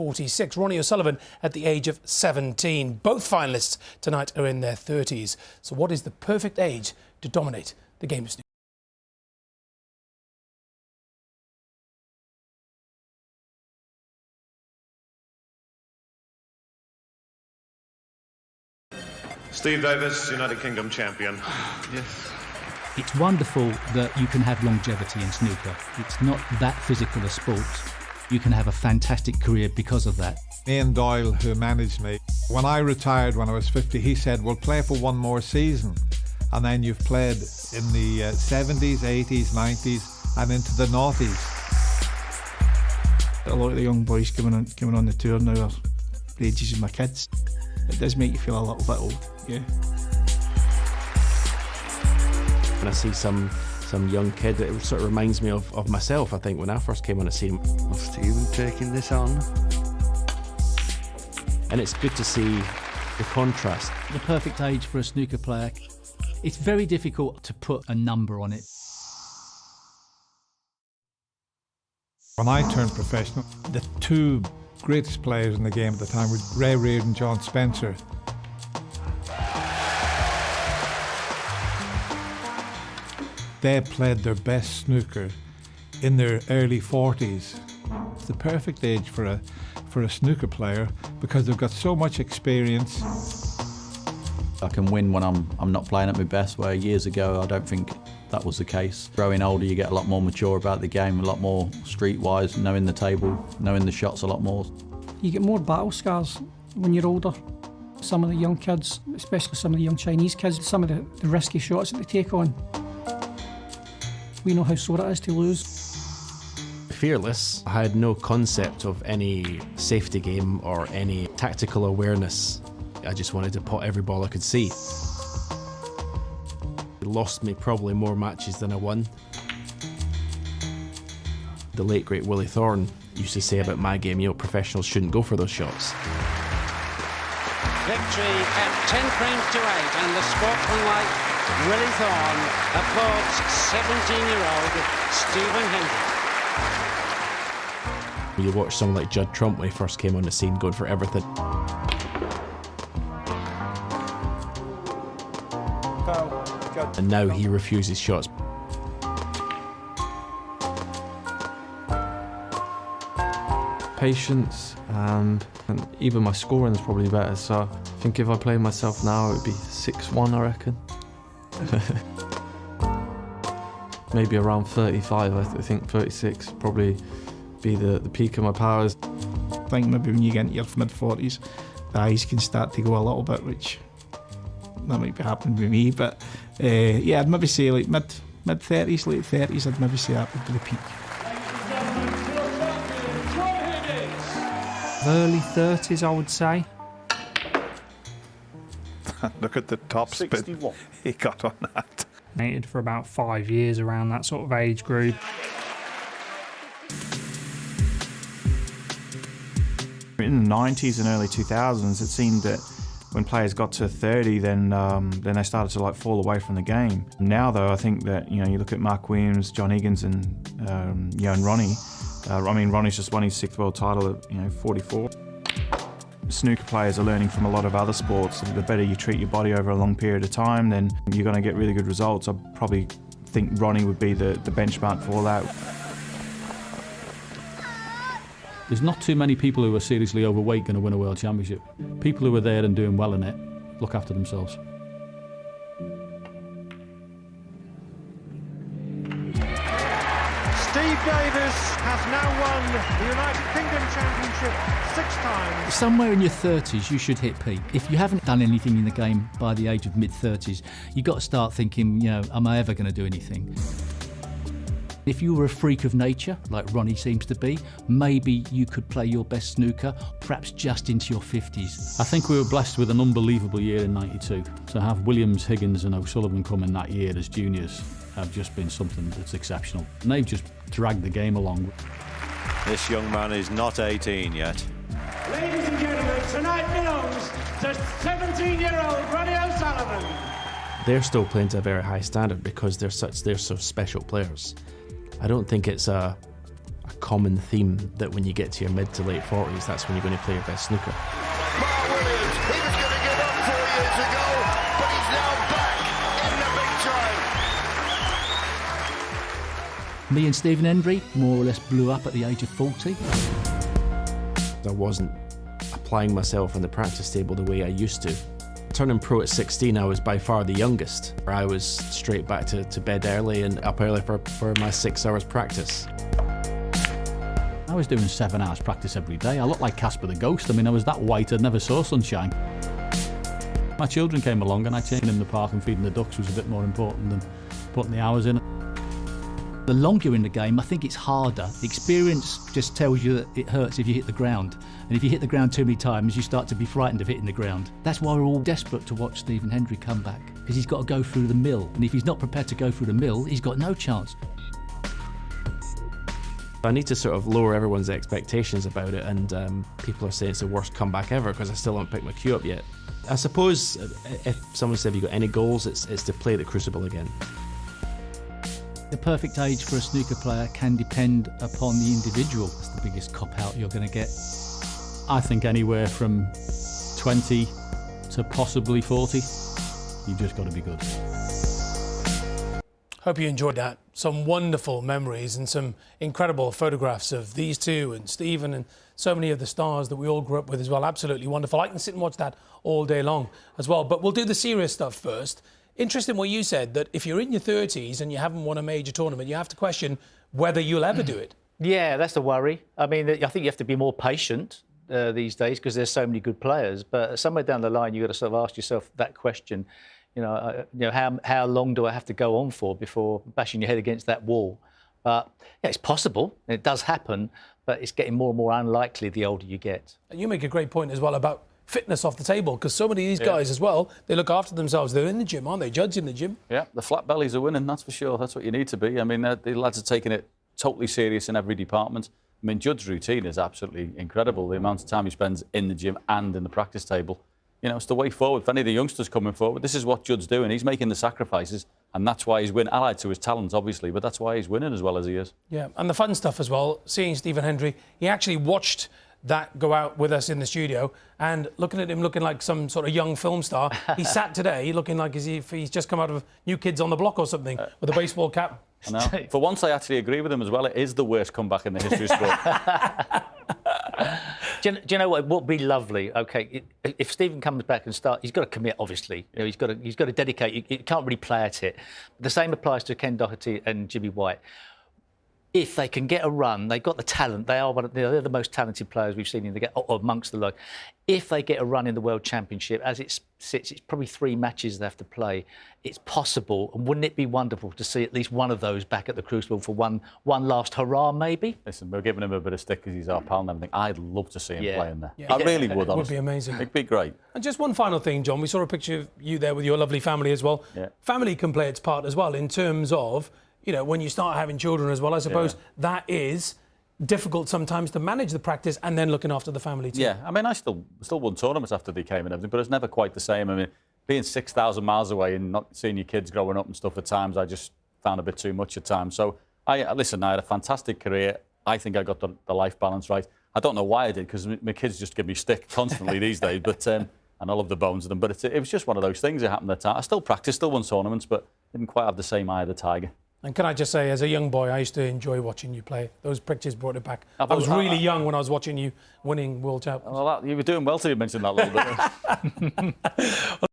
46. Ronnie O'Sullivan at the age of 17. Both finalists tonight are in their 30s. So what is the perfect age to dominate the game of snooker? Steve Davis, United Kingdom champion. Yes. It's wonderful that you can have longevity in snooker. It's not that physical a sport. You can have a fantastic career because of that. Ian Doyle, who managed me, when I retired when I was 50, he said, "We'll play for one more season." And then you've played in the 70s, 80s, 90s and into the noughties. A lot of the young boys coming on the tour now are the ages of my kids. It does make you feel a little bit old, yeah. When I see some young kid, it sort of reminds me of myself, I think, when I first came on the scene. Well, Stephen taking this on. And it's good to see the contrast. The perfect age for a snooker player. It's very difficult to put a number on it. When I turned professional, the two greatest players in the game at the time were Ray Reid and John Spencer. They played their best snooker in their early 40s. It's the perfect age for a snooker player because they've got so much experience. I can win when I'm not playing at my best, where years ago I don't think that was the case. Growing older, you get a lot more mature about the game, a lot more streetwise, knowing the table, knowing the shots a lot more. You get more battle scars when you're older. Some of the young kids, especially some of the young Chinese kids, some of the risky shots that they take on, we know how sore it is to lose. Fearless, I had no concept of any safety game or any tactical awareness. I just wanted to pot every ball I could see. It lost me probably more matches than I won. The late great Willie Thorne used to say about my game, professionals shouldn't go for those shots. Victory at 10 frames to 8, and the sportsmanlike Willie Thorne applauds 17-year-old Stephen Hendry. You watch someone like Judd Trump when he first came on the scene, going for everything. And now he refuses shots. Patience, and even my scoring is probably better, so I think if I played myself now it would be 6-1, I reckon. Maybe around 35, I think 36 probably be the peak of my powers. I think maybe when you get into your mid-40s, the eyes can start to go a little bit, which that might be happening with me, but yeah, I'd maybe say like mid-30s, late 30s, I'd maybe say that would be the peak. Early 30s, I would say. Look at the top spin he got on that. Mated for about 5 years around that sort of age group. In the 90s and early 2000s, it seemed that when players got to 30, then they started to fall away from the game. Now, though, I think that you look at Mark Williams, John Higgins, and Ronnie. Ronnie's just won his 6th world title at 44. Snooker players are learning from a lot of other sports. The better you treat your body over a long period of time, then you're going to get really good results. I probably think Ronnie would be the benchmark for all that. There's not too many people who are seriously overweight going to win a world championship. People who are there and doing well in it look after themselves. Steve Davis has now won the United Kingdom Championship 6 times. Somewhere in your 30s, you should hit peak. If you haven't done anything in the game by the age of mid-30s, you've got to start thinking, am I ever going to do anything? If you were a freak of nature, like Ronnie seems to be, maybe you could play your best snooker, perhaps just into your 50s. I think we were blessed with an unbelievable year in '92. To have Williams, Higgins and O'Sullivan come in that year as juniors have just been something that's exceptional. And they've just dragged the game along. This young man is not 18 yet. Ladies and gentlemen, tonight belongs to 17-year-old Ronnie O'Sullivan. They're still playing to a very high standard because they're so special players. I don't think it's a a common theme that when you get to your mid to late 40s, that's when you're going to play your best snooker. Mark Williams, he was going to give up 4 years ago, but he's now back in the big time. Me and Stephen Hendry more or less blew up at the age of 40. I wasn't applying myself on the practice table the way I used to. Turning pro at 16, I was by far the youngest. I was straight back to bed early and up early for my 6 hours practice. I was doing 7 hours practice every day. I looked like Casper the Ghost. I mean, I was that white I never saw sunshine. My children came along and I taking them in the park and feeding the ducks was a bit more important than putting the hours in. The longer you're in the game, I think it's harder. The experience just tells you that it hurts if you hit the ground. And if you hit the ground too many times, you start to be frightened of hitting the ground. That's why we're all desperate to watch Stephen Hendry come back, because he's got to go through the mill. And if he's not prepared to go through the mill, he's got no chance. I need to sort of lower everyone's expectations about it, and people are saying it's the worst comeback ever because I still haven't picked my cue up yet. I suppose if someone said, have you got any goals, it's to play the Crucible again. The perfect age for a snooker player can depend upon the individual. That's the biggest cop-out you're going to get. I think anywhere from 20 to possibly 40. You've just got to be good. Hope you enjoyed that. Some wonderful memories and some incredible photographs of these two and Stephen and so many of the stars that we all grew up with as well. Absolutely wonderful. I can sit and watch that all day long as well. But we'll do the serious stuff first. Interesting what you said, that if you're in your 30s and you haven't won a major tournament, you have to question whether you'll ever do it. Yeah, that's the worry. I mean, I think you have to be more patient these days because there's so many good players. But somewhere down the line, you've got to sort of ask yourself that question. How long do I have to go on for before bashing your head against that wall? But yeah, it's possible. It does happen, but it's getting more and more unlikely the older you get. And you make a great point as well about fitness off the table, because so many of these guys as well, they look after themselves. They're in the gym, aren't they? Judge in the gym. Yeah, the flat bellies are winning, that's for sure. That's what you need to be. I mean, the lads are taking it totally serious in every department. I mean, Judd's routine is absolutely incredible. The amount of time he spends in the gym and in the practice table. You know, it's the way forward. For any of the youngsters coming forward, this is what Judd's doing. He's making the sacrifices, and that's why he's winning. Allied to his talent, obviously, but that's why he's winning as well as he is. Yeah, and the fun stuff as well, seeing Stephen Hendry, he actually watched that go out with us in the studio, and looking at him looking like some sort of young film star. He sat today looking like as if he's just come out of New Kids on the Block or something with a baseball cap. I know. For once, I actually agree with him as well. It is the worst comeback in the history of sport. Do you know what would be lovely? Okay, if Stephen comes back and starts, he's got to commit. Obviously, you know, he's got to dedicate. You can't really play at it. The same applies to Ken Doherty and Jimmy White. If they can get a run, they've got the talent. They're the most talented players we've seen in the game, amongst the lot. If they get a run in the World Championship, as it sits, it's probably 3 matches they have to play. It's possible, and wouldn't it be wonderful to see at least one of those back at the Crucible for one last hurrah, maybe? Listen, we're giving him a bit of stick because he's our pal and everything. I'd love to see him play in there. Yeah. I really would, honestly. It would be amazing. It'd be great. And just one final thing, John. We saw a picture of you there with your lovely family as well. Yeah. Family can play its part as well in terms of, you know, when you start having children as well, I suppose that is difficult sometimes to manage the practice and then looking after the family too. Yeah, I mean, I still won tournaments after they came and everything, but it's never quite the same. I mean, being 6,000 miles away and not seeing your kids growing up and stuff at times, I just found a bit too much at times. So, I had a fantastic career. I think I got the life balance right. I don't know why I did, because my kids just give me stick constantly these days, but and I love the bones of them. But it was just one of those things that happened at the time. I still practiced, still won tournaments, but didn't quite have the same eye of the tiger. And can I just say, as a young boy, I used to enjoy watching you play. Those pictures brought it back. I was really young when I was watching you winning World Championships. Well, you were doing well till you mentioned that a little bit.